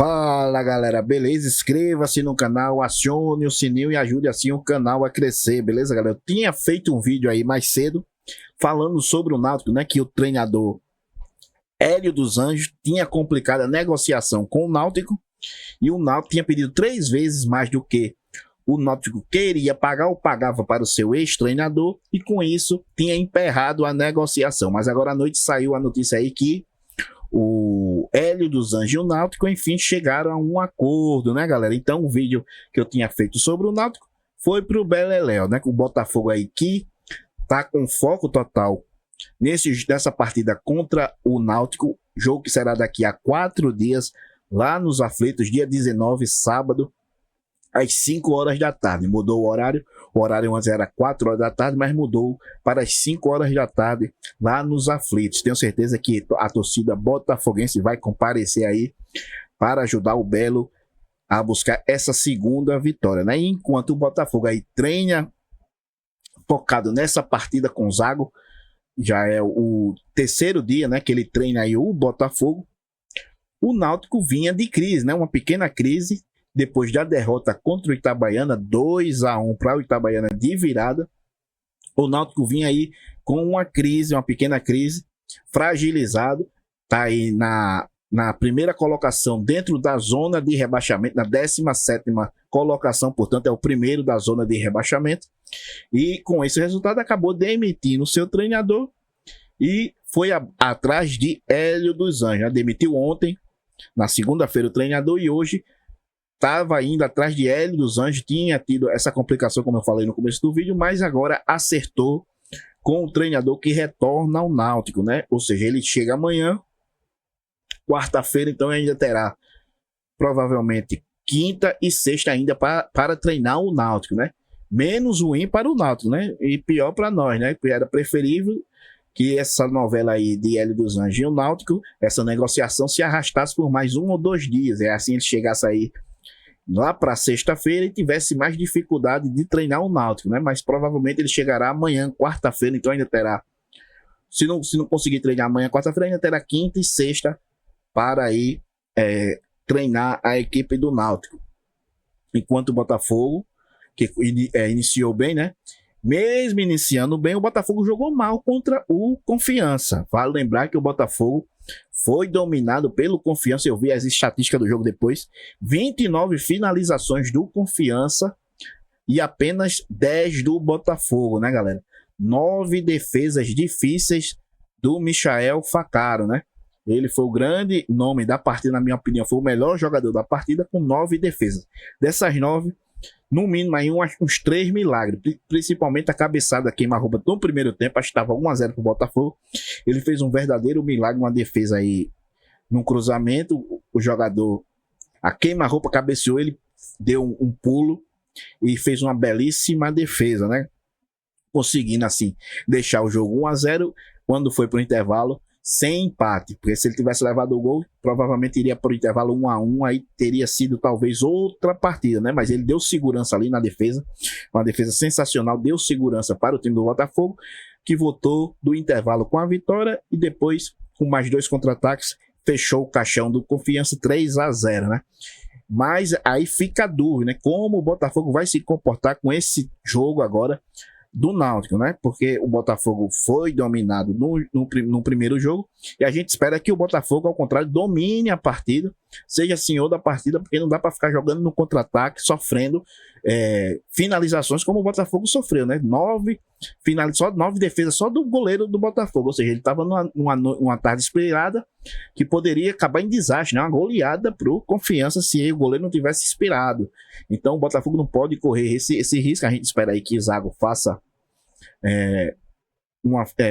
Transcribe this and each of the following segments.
Fala galera, beleza? Inscreva-se no canal, acione o sininho e ajude assim o canal a crescer, beleza galera? Eu tinha feito um vídeo aí mais cedo falando sobre o Náutico, né? Que o treinador Hélio dos Anjos tinha complicado a negociação com o Náutico e o Náutico tinha pedido 3 vezes mais do que o Náutico queria pagar ou pagava para o seu ex-treinador e com isso tinha emperrado a negociação. Mas agora à noite saiu a notícia aí que o Hélio dos Anjos e o Náutico, enfim, chegaram a um acordo, né, galera? Então, o vídeo que eu tinha feito sobre o Náutico foi pro Beleléu, né? Com o Botafogo aí que tá com foco total nessa partida contra o Náutico, jogo que será daqui a 4 dias, lá nos Aflitos, dia 19, sábado, às 5 horas da tarde. Mudou o horário antes era 4 horas da tarde, mas mudou para as 5 horas da tarde lá nos Aflitos. Tenho certeza que a torcida botafoguense vai comparecer aí para ajudar o Belo a buscar essa segunda vitória, né? E enquanto o Botafogo aí treina focado nessa partida com o Zago, já é o terceiro dia, né, que ele treina aí o Botafogo, o Náutico vinha de crise, né? Uma pequena crise depois da derrota contra o Itabaiana, 2-1 para o Itabaiana de virada. O Náutico vinha aí com uma crise, uma pequena crise, fragilizado, tá aí na primeira colocação dentro da zona de rebaixamento, na 17ª colocação, portanto é o primeiro da zona de rebaixamento, e com esse resultado acabou demitindo o seu treinador e foi atrás de Hélio dos Anjos, né? Demitiu ontem, na segunda-feira, o treinador, e hoje estava indo atrás de Hélio dos Anjos, tinha tido essa complicação, como eu falei no começo do vídeo, mas agora acertou com o treinador que retorna ao Náutico, né? Ou seja, ele chega amanhã, quarta-feira, então ainda terá provavelmente quinta e sexta ainda para treinar o Náutico, né? Menos ruim para o Náutico, né? E pior para nós, né? Porque era preferível que essa novela aí de Hélio dos Anjos e o Náutico, essa negociação se arrastasse por mais 1 ou 2 dias. É assim ele chegasse aí lá para sexta-feira e tivesse mais dificuldade de treinar o Náutico, né? Mas provavelmente ele chegará amanhã, quarta-feira, então ainda terá, se não conseguir treinar amanhã, quarta-feira, ainda terá quinta e sexta para aí treinar a equipe do Náutico. Enquanto o Botafogo, que iniciou bem, né? Mesmo iniciando bem, o Botafogo jogou mal contra o Confiança. Vale lembrar que o Botafogo foi dominado pelo Confiança. Eu vi as estatísticas do jogo depois. 29 finalizações do Confiança e apenas 10 do Botafogo, né, galera? 9 defesas difíceis do Michael Facaro, né? Ele foi o grande nome da partida, na minha opinião. Foi o melhor jogador da partida com 9 defesas. Dessas 9, no mínimo aí uns 3 milagres, principalmente a cabeçada queima-roupa no primeiro tempo, acho que estava 1-0 para o Botafogo. Ele fez um verdadeiro milagre, uma defesa aí num cruzamento, o jogador, a queima-roupa cabeceou, ele deu um pulo e fez uma belíssima defesa, né? Conseguindo assim deixar o jogo 1-0 quando foi para o intervalo, sem empate, porque se ele tivesse levado o gol, provavelmente iria para o intervalo 1-1, aí teria sido talvez outra partida, né? Mas ele deu segurança ali na defesa, uma defesa sensacional, deu segurança para o time do Botafogo, que voltou do intervalo com a vitória e depois, com mais 2 contra-ataques, fechou o caixão do Confiança 3-0, né? Mas aí fica a dúvida, né? Como o Botafogo vai se comportar com esse jogo agora do Náutico, né? Porque o Botafogo foi dominado no primeiro jogo e a gente espera que o Botafogo, ao contrário, domine a partida, seja senhor da partida, porque não dá para ficar jogando no contra-ataque, sofrendo finalizações como o Botafogo sofreu, né? 9 defesas só do goleiro do Botafogo, ou seja, ele estava numa tarde inspirada que poderia acabar em desastre, né? Uma goleada pro Confiança se o goleiro não tivesse inspirado. Então o Botafogo não pode correr esse risco. A gente espera aí que o Zago faça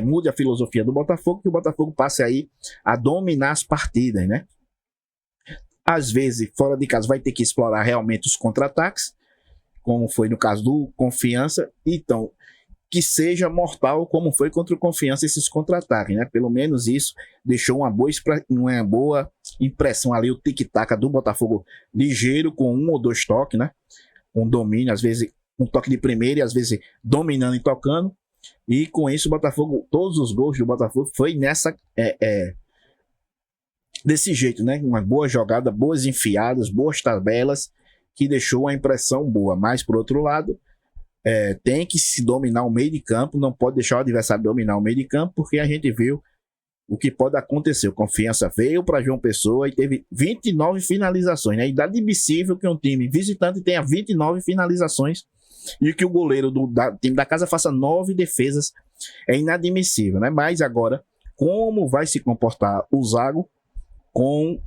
mude a filosofia do Botafogo, que o Botafogo passe aí a dominar as partidas, né? Às vezes, fora de casa, vai ter que explorar realmente os contra-ataques, como foi no caso do Confiança, então que seja mortal como foi contra o Confiança esses contra-ataques, né? Pelo menos isso deixou uma boa impressão ali, o tic-tac do Botafogo ligeiro, com 1 ou 2 toques, né? Com domínio, às vezes um toque de primeira e às vezes dominando e tocando, e com isso o Botafogo, todos os gols do Botafogo foi desse jeito, né? Uma boa jogada, boas enfiadas, boas tabelas, que deixou uma impressão boa. Mas, por outro lado, tem que se dominar o meio de campo, não pode deixar o adversário dominar o meio de campo, porque a gente viu o que pode acontecer. O Confiança veio para João Pessoa e teve 29 finalizações, né? Inadmissível que um time visitante tenha 29 finalizações e que o goleiro do time da casa faça 9 defesas. É inadmissível, né? Mas agora, como vai se comportar o Zago com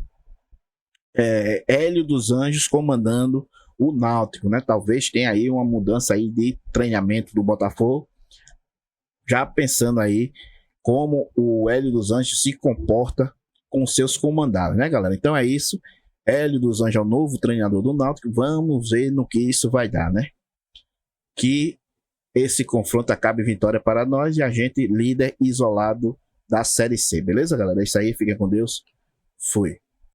Hélio dos Anjos comandando o Náutico, né? Talvez tenha aí uma mudança aí de treinamento do Botafogo, já pensando aí como o Hélio dos Anjos se comporta com seus comandados, né, galera? Então é isso. Hélio dos Anjos é o novo treinador do Náutico. Vamos ver no que isso vai dar, né? Que esse confronto acabe em vitória para nós e a gente líder isolado da Série C. Beleza, galera? É isso aí. Fiquem com Deus. Fui.